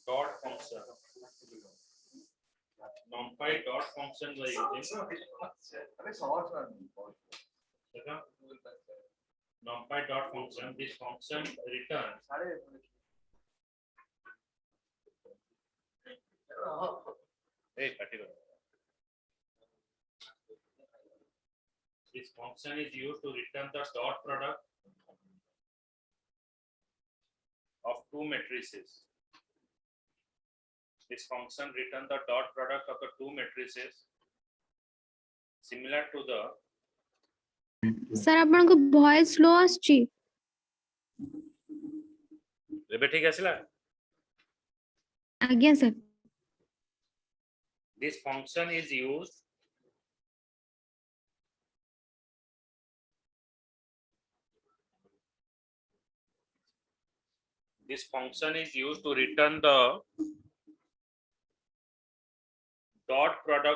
dot function. NumPy dot function we are using. NumPy dot function. This function returns. This function is used to return the dot product of two matrices. This function return the dot product of the two matrices similar to the sir आपनको voice slow आछि एबे ठीक आसिला आज्ञा sir this function is used to return the dot product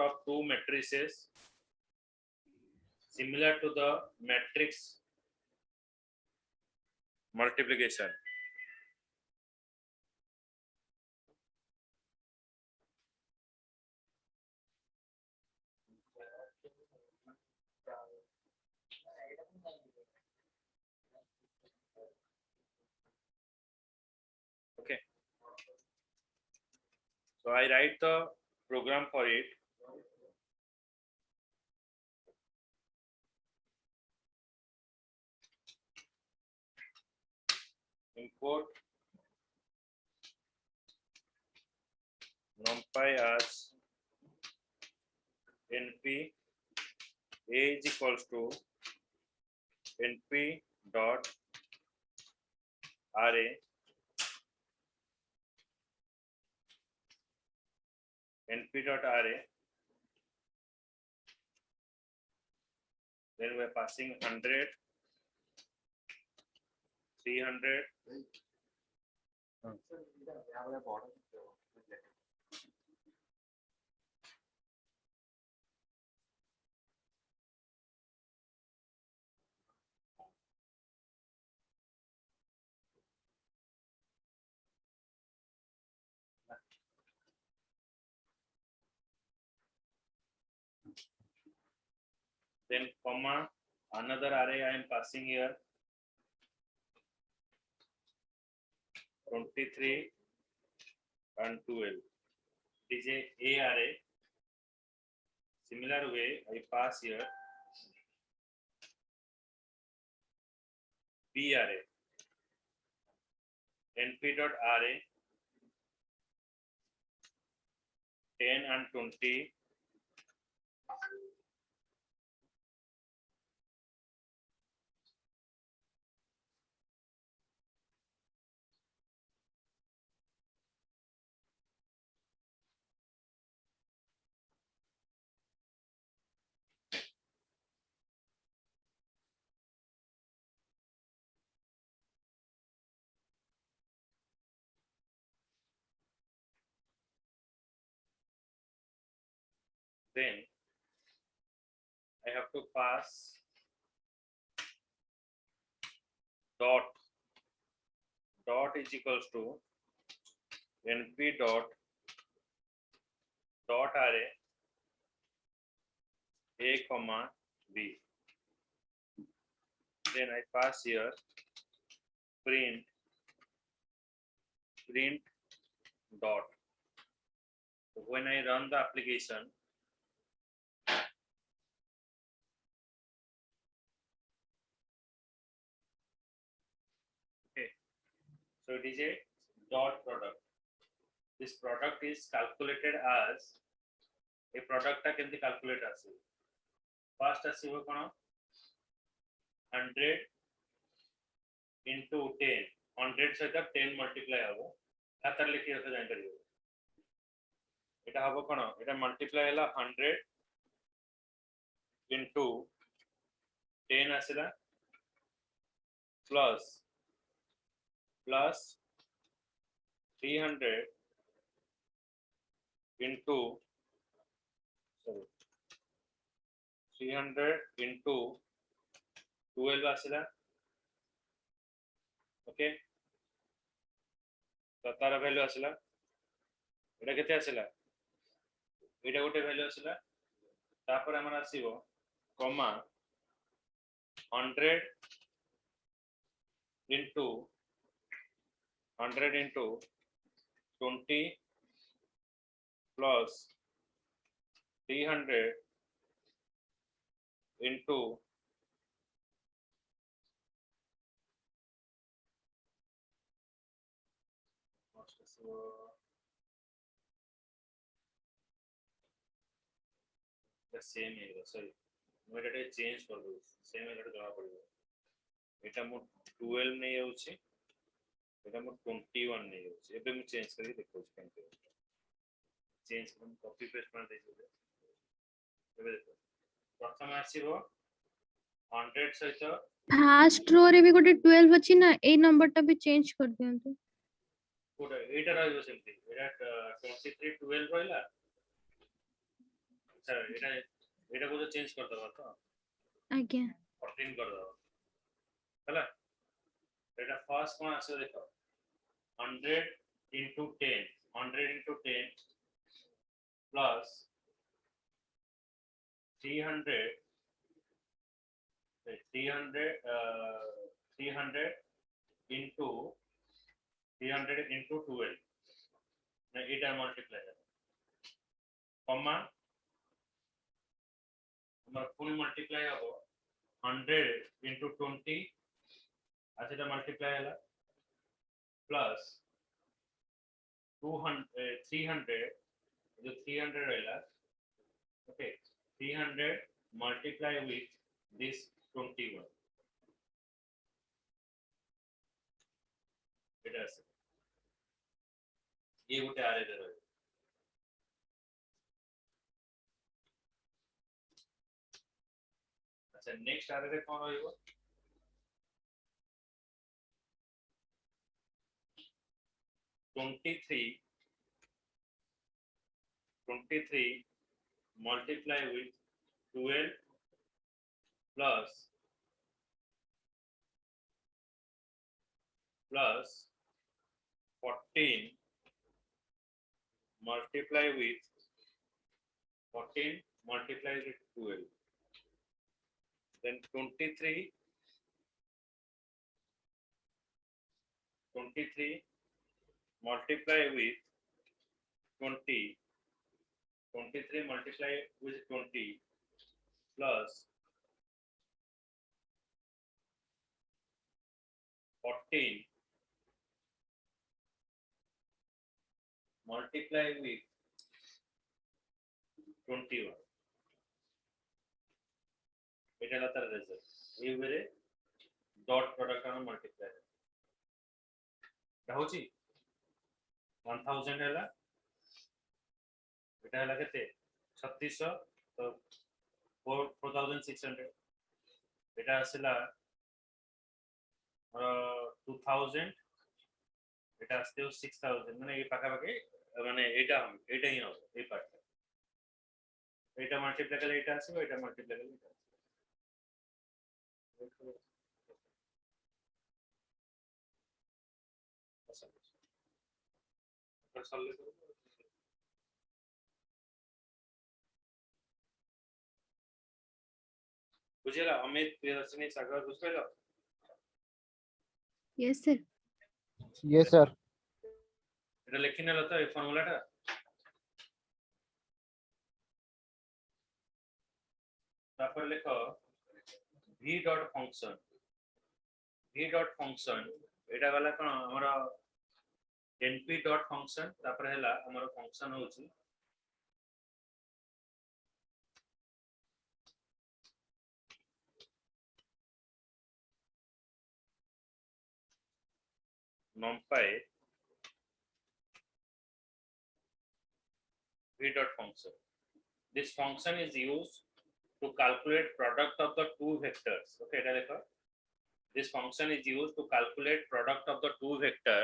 of two matrices similar to the matrix multiplication. Okay, so I write the program for it. Import NumPy as np a is equals to np dot array then we are passing 100 300 then comma another array I am passing here 23 and 12. It is a array. Similar way I pass here B array np dot array 10 and 20 then I have to pass dot is equals to np dot array a comma b. Then I pass here print dot. So when I run the application, okay, so it is a dot product. This product is calculated as a product can be calculated as first आसीबो कोन 100 into 10 100 सहित 10 multiply हबो खातार लिखि रख जान करियो एटा हबो कोन एटा मल्टीप्लाई हला 100 into 10 आसिला प्लस 300 into 300 into 12 आसिला ओके तो तार वैल्यू आसिला एटा केते आसिला एटा गोटे वैल्यू आसिला तापर हमर आसीबो comma 100 into 20 plus 300 into same है सॉरी मैं एटा चेंज कर दो सेम एटा जमा पड़िबो एटा मो 12 नै होछि एटा मो 21 नै होछि एबे मैं चेंज करी देखो केनते चेंज करम कॉपी पेस्ट कर देछो एबे देखो प्रथम आसीबो 100 सहित फास्ट रो रे भी गोटे 12 अछि ना ए नंबर टा भी चेंज कर दियंतु कोड एटा रहइबो सेमती एटा 23 12 रहला अच्छा एटा को चेंज कर दबा तो आज्ञा 14 कर दबा हला एटा फर्स्ट कोन आसे देखो 100 into 10 100 into 10 plus 300 into 12 ना एटा मल्टीप्लाई है कॉमा हमर फुल मल्टीप्लाई हो 100 into 20 आसेटा मल्टीप्लाई हला प्लस 300 जो 300 रहला ओके 300 multiply with this 21 এটা আছে ये गोटे आरे दे रहे अच्छा नेक्स्ट आरे रे कोन होइबो 23 multiply with 12 plus 14 multiply with 12 then 23 multiply with 20 23 multiply with 20 plus 14 multiply with 21 এটা লাতার রেজাল্ট এইবারে ডট প্রোডাক্ট আমরা মাল্টিপ্লাই এটা হচ্ছে 1000 হেলা এটা হেলা কেতে 3600 তো 4600 এটা আসলা 2000 এটা আসতেও 6000 মানে এই পাকাপাকি মানে এটাই হবে এই পার্টটা এটা মাল্টিপ্লাই করলে এটা আসবে এটা মাল্টিপ্লাই করলে এটা बुझेला अमित प्रियदर्शनी सागर बुझ pilo yes sir yes sir এটা লিখি নেলো তো এই ফর্মুলাটা তারপর লেখো v ডট ফাংশন এটা গলা কোন আমরা np ডট ফাংশন তারপর হেলা আমার ফাংশন হচ্ছে numpy v dot function. This function is used to calculate product of the two vectors. Okay, এটা লেখো. This function is used to calculate product of the two vector.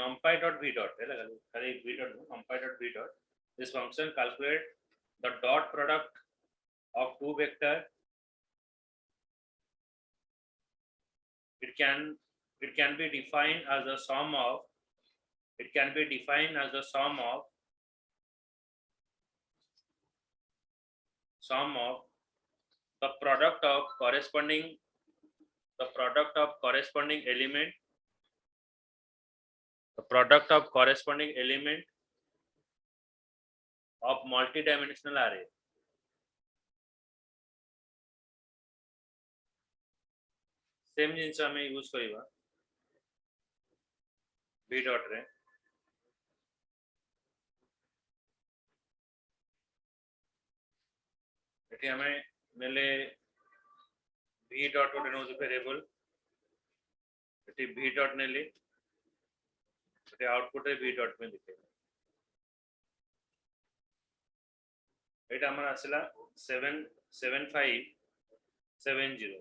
numpy dot v dot v dot numpy dot v dot. This function calculate the dot product of two vector. It can be defined as a sum of the product of corresponding element, of multi-dimensional array. Same जिनस आमे use करिबा v dot रे एठी हमें नेले v dot गोटे no variable एठी v dot नेली एठी आउटपुट रे v डॉट में दिखे एटा हमर आसला 77570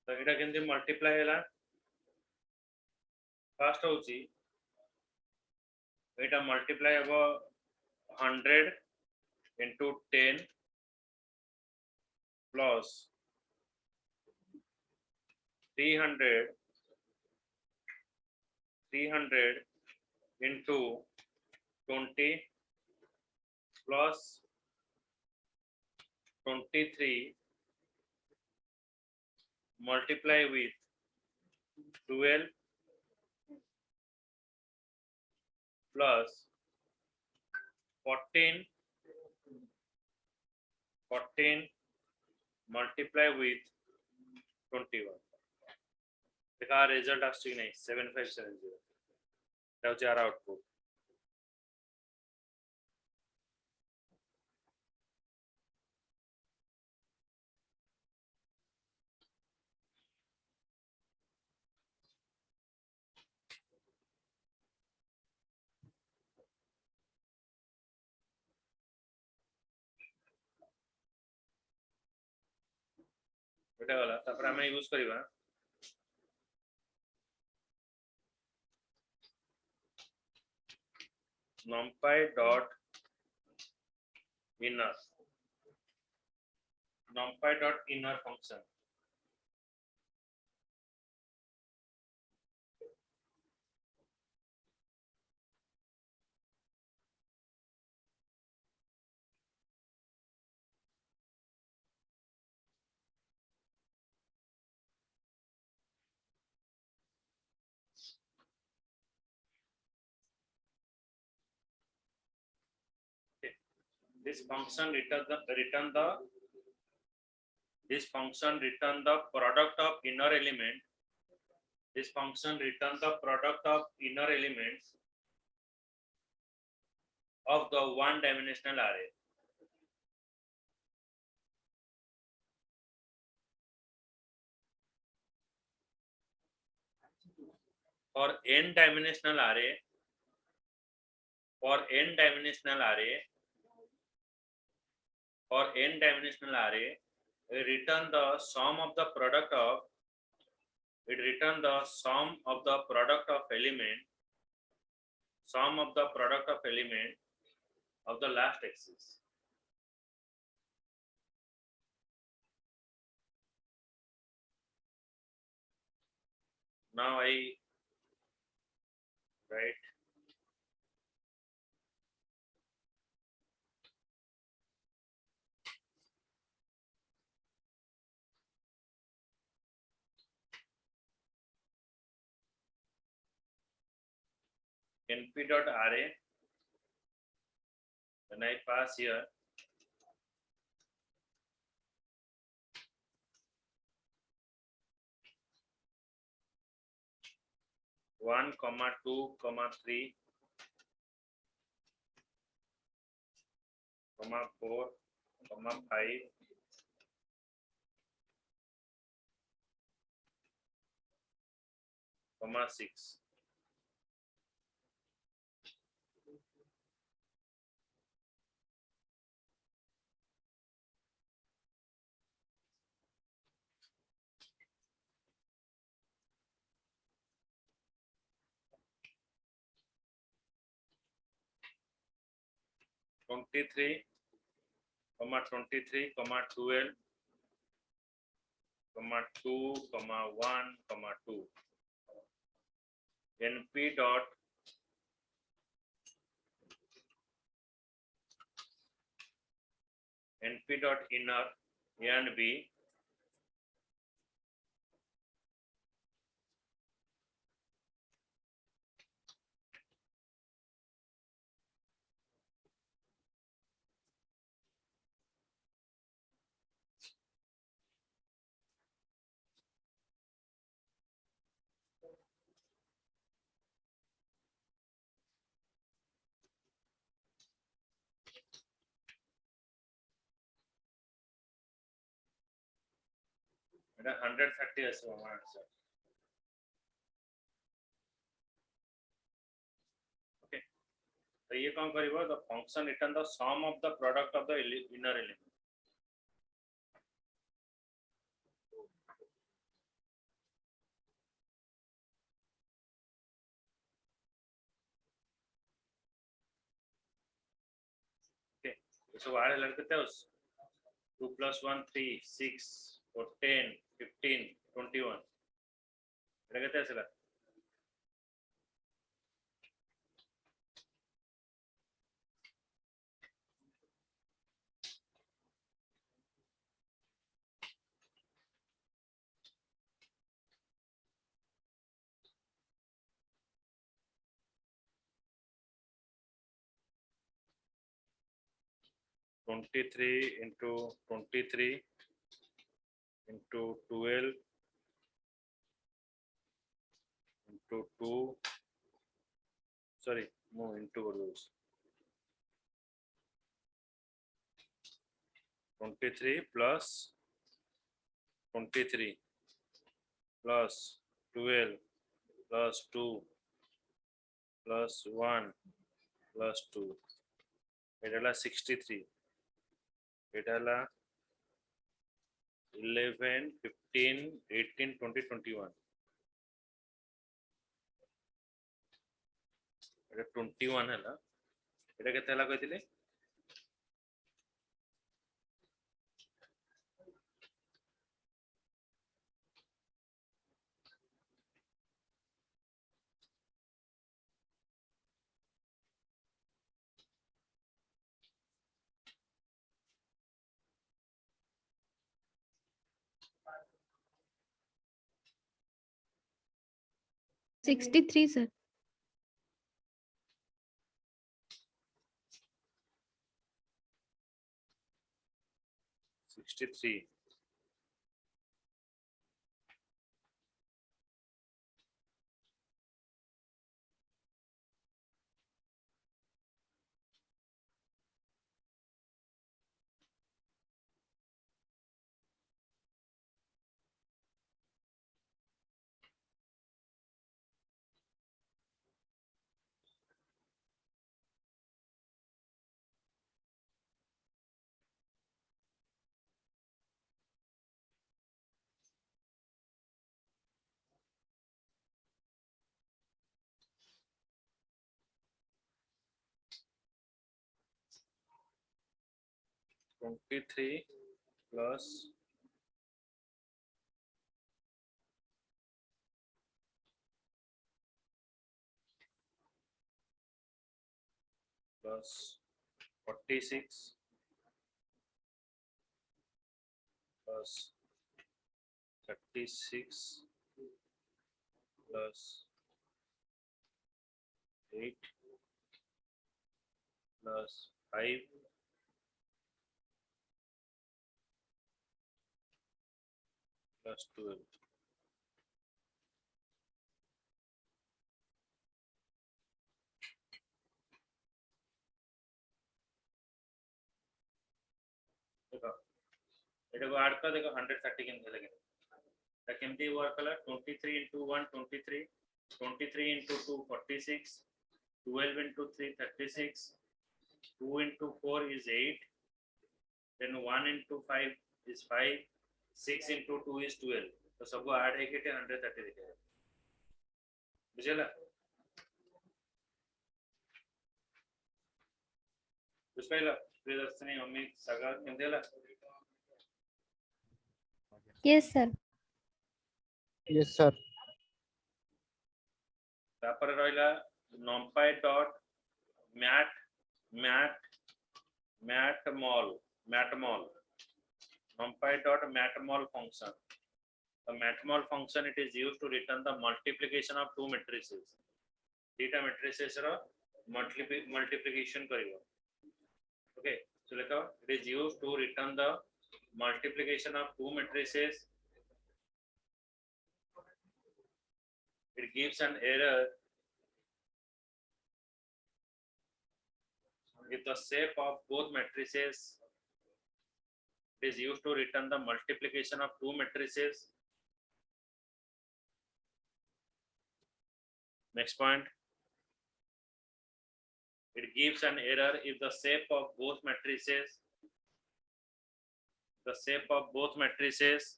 तो एटा केंति मल्टीप्लाई हैला फर्स्ट होची एटा मल्टीप्लाई हबो 100 into 10 plus 300 into 20 plus 23 multiply with 12 plus 14 multiply with 21. देखा रिजल्ट आस्ती नहीं 7570 এটা হচ্ছে আর আউটপুট এটা গলা তারপর আমরা ইউজ করিবা numpy dot inner function this function return the product of inner element. This function return the product of inner elements of the one dimensional array. For n dimensional array, return the sum of the product of element of the last axis. Now I write np.array, then I pass here one comma 2 comma 3 comma 4 comma 5 comma 6. (23), comma 23, comma 12, comma 2, comma 1, comma 2. NP dot inner A and B এটা 130 আছে আমার answer okay तो ये कौन करिवो the function return the sum of the product of the inner element okay so आर लड़के थे उस 2 + 1 3 6 और 10 15 21 এটা কেতে আসলে (23 into 23 into 12 into 2 sorry no into those 23 plus 23 plus 12 plus 2 plus 1 plus 2 এটা হলো 63 এটা হলো 11 15 18 20 21 এটা 21 ହେଲା এটা କେତେ ହେଲା କହିଥିଲେ $63 sir. (63) (23) plus plus 46 plus 36 plus 8 plus 5 plus 12 देखो एटा को ऐड कर देखो 130 केमते लगे এটা কেমতি ওয়ার্ক কলা 23 into 1 23 23 into 2 46, 12 into 3 36, 2 into 4 is 8, then 1 into 5 is 5, 6 into 2 is 12. तो सबको ऐड है कि 130 दिखेगा बुझेला बुझपाइला प्रियदर्शनी मम्मी सगा केमदेला Yes, sir. Yes, sir. तापर रहिला numpy dot matmol numpy dot matmol function. The matmol function it is used to return the multiplication of two matrices. Theta matrices ro multiplication karibo. Okay, so lekha it is used to return the multiplication of two matrices. It gives an error if the shape of both matrices. It is used to return the multiplication of two matrices. Next point. It gives an error if the shape of both matrices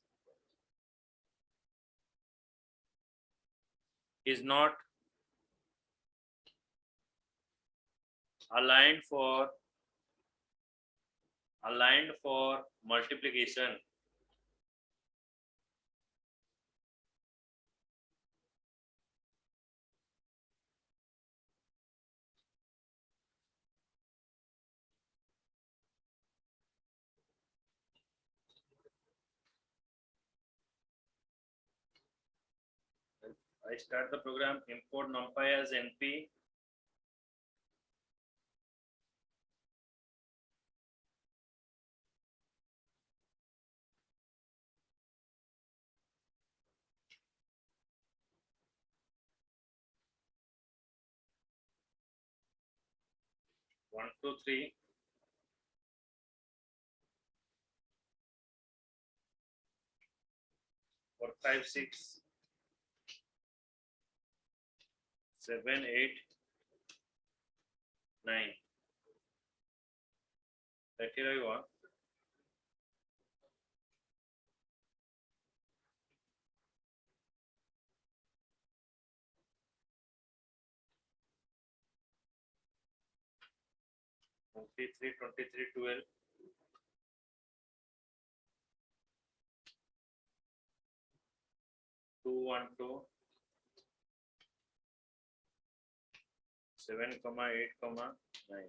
is not aligned for multiplication. I start the program, import numpy as np. One, two, three. Four, five, 6, 7, 8, 9. 31. Three, 23, 12. 2, 1, 2. 7, 8, 9.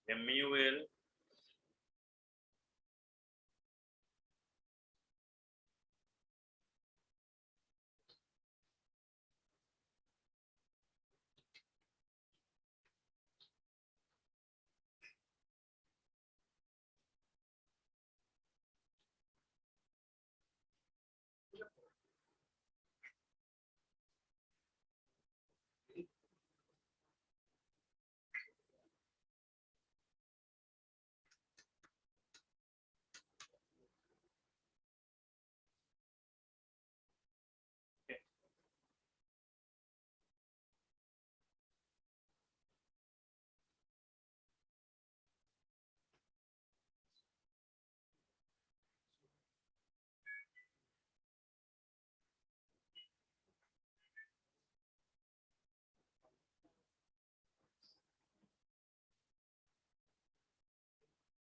MUL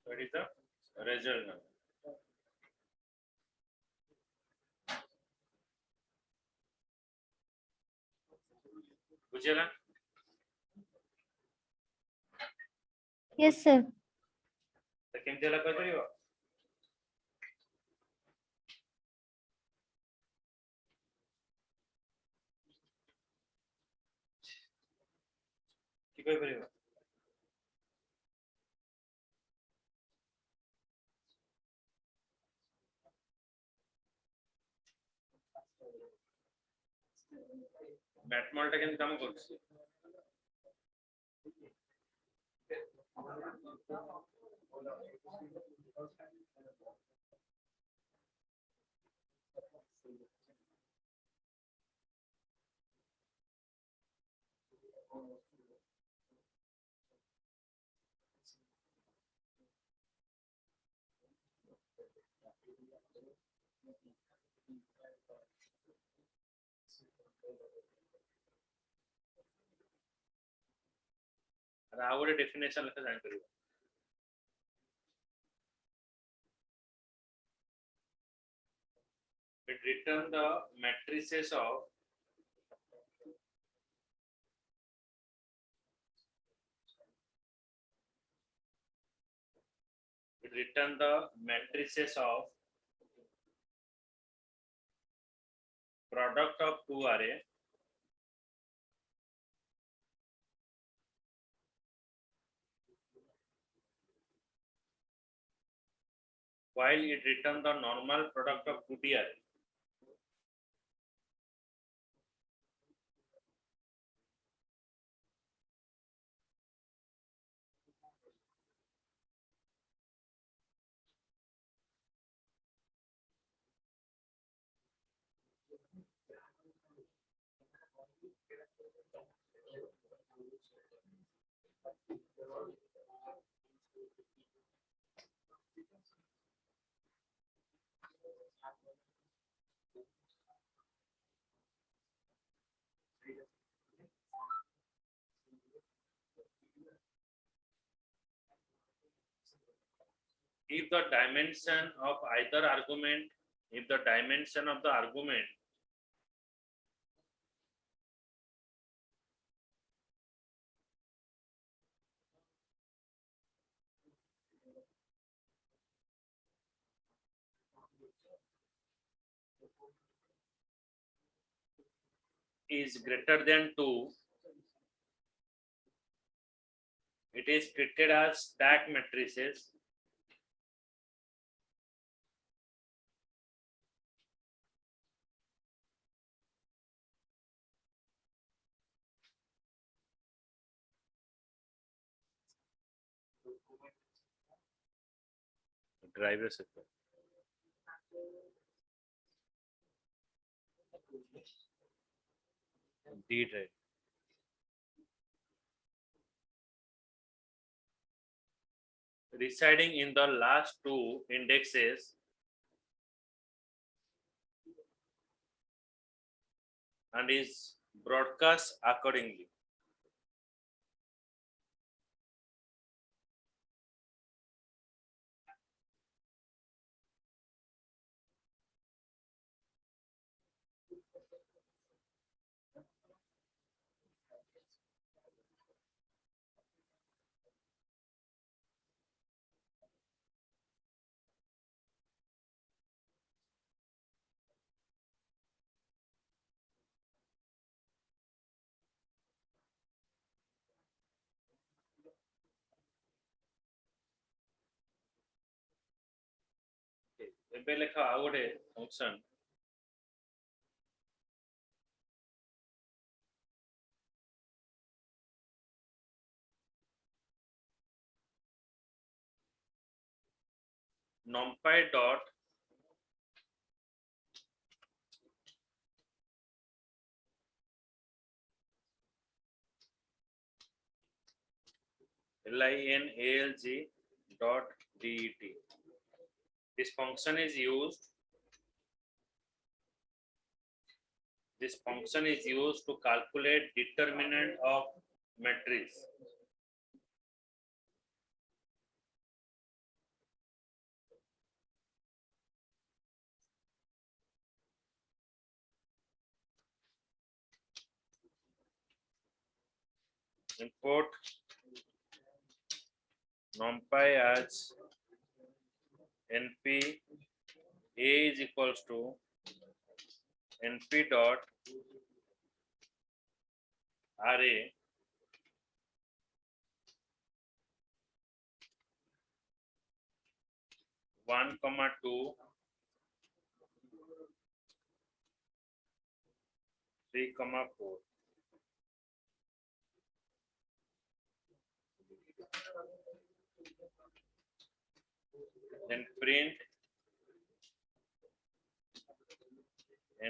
What is the result now? बुझेला Yes, sir. तो केमदेला कहପାରିବ କି କହିପାରିବ मैटमॉल टा केमति काम କରୁଛି ଆଉ ଗୋଟେ definition ଲେଖା ଜାଣିପାରିବ। It return the matrices of product of two array while it return the normal product of 2D array. If the dimension of either argument, if the dimension of the argument is greater than 2, it is treated as stack matrices driver sector. D drive. Residing in the last two indexes and is broadcast accordingly. ଏବେ ଲେଖା ଆଉ ଗୋଟେ function numpy dot linalg dot det. This function is used to calculate determinant of matrix. Import numpy as np a is equals to np dot array one comma two 3 comma 4. then print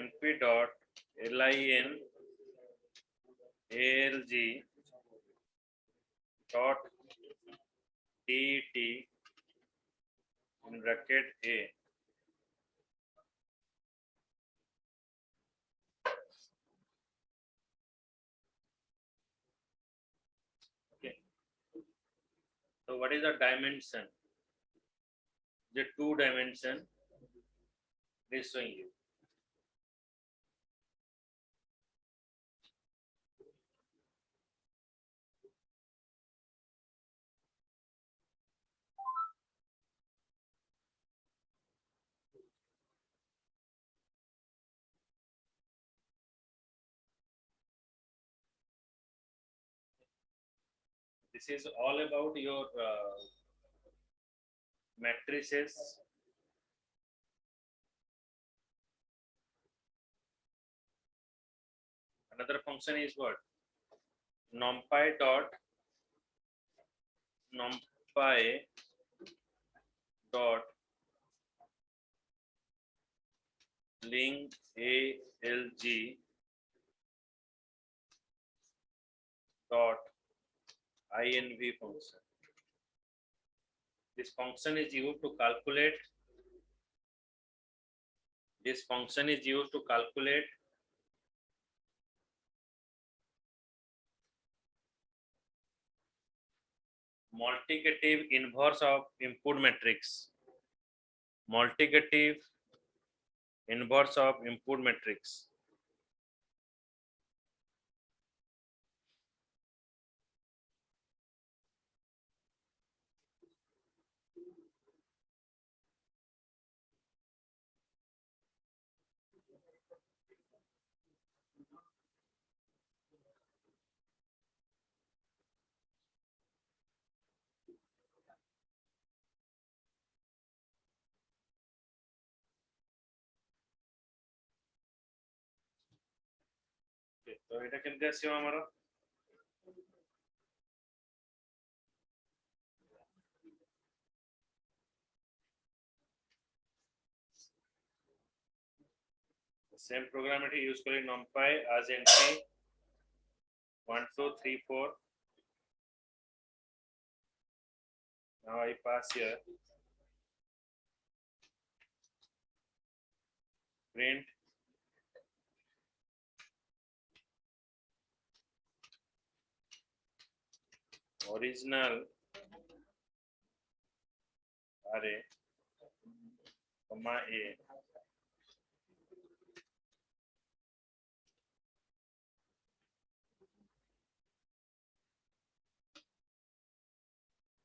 np dot lin alg dot det in bracket a. Okay. So what is the dimension? The 2 dimension is showing you. This is all about your matrices. Another function is what? numpy dot link alg dot inv function. This function is used to calculate. This function is used to calculate multiplicative inverse of input matrix. Multiplicative inverse of input matrix. Okay, तो এটা কেমনে আসছে আমারা? Same program it use kori numpy as entry 1 2 3 4. Now I pass here. Print original array comma a.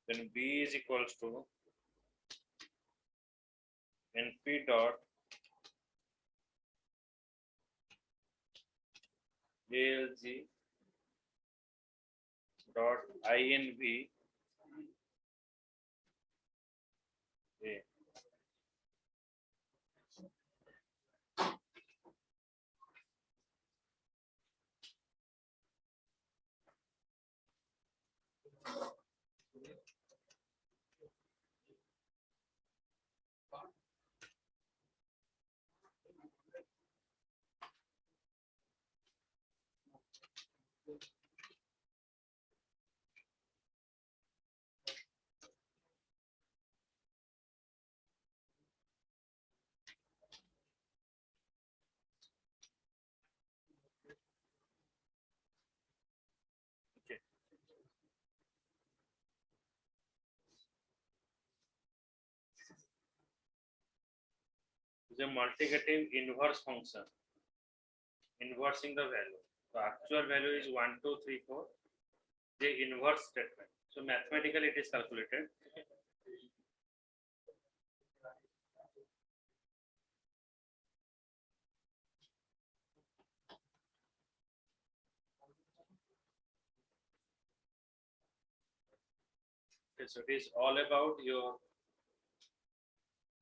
Then b is equals to np dot alg dot inv a. Okay. The multiplicative inverse function, inversing the value. The actual value is 1 2 3 4. The inverse statement. So mathematically it is calculated. Okay, so it is all about your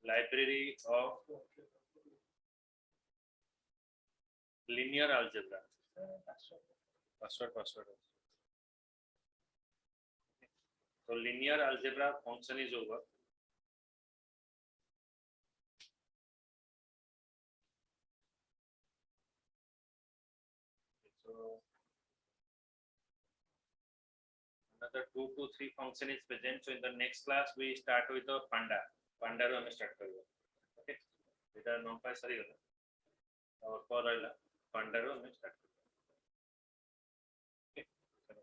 library of linear algebra. Password. So linear algebra function is over. another 2 to 3 function is present. So in the next class we start with the panda. Panda रो हमें start करेंगे. Okay. इधर non पास सही होगा. और पर वाला panda रो हमें start करेंगे. Okay. चलो.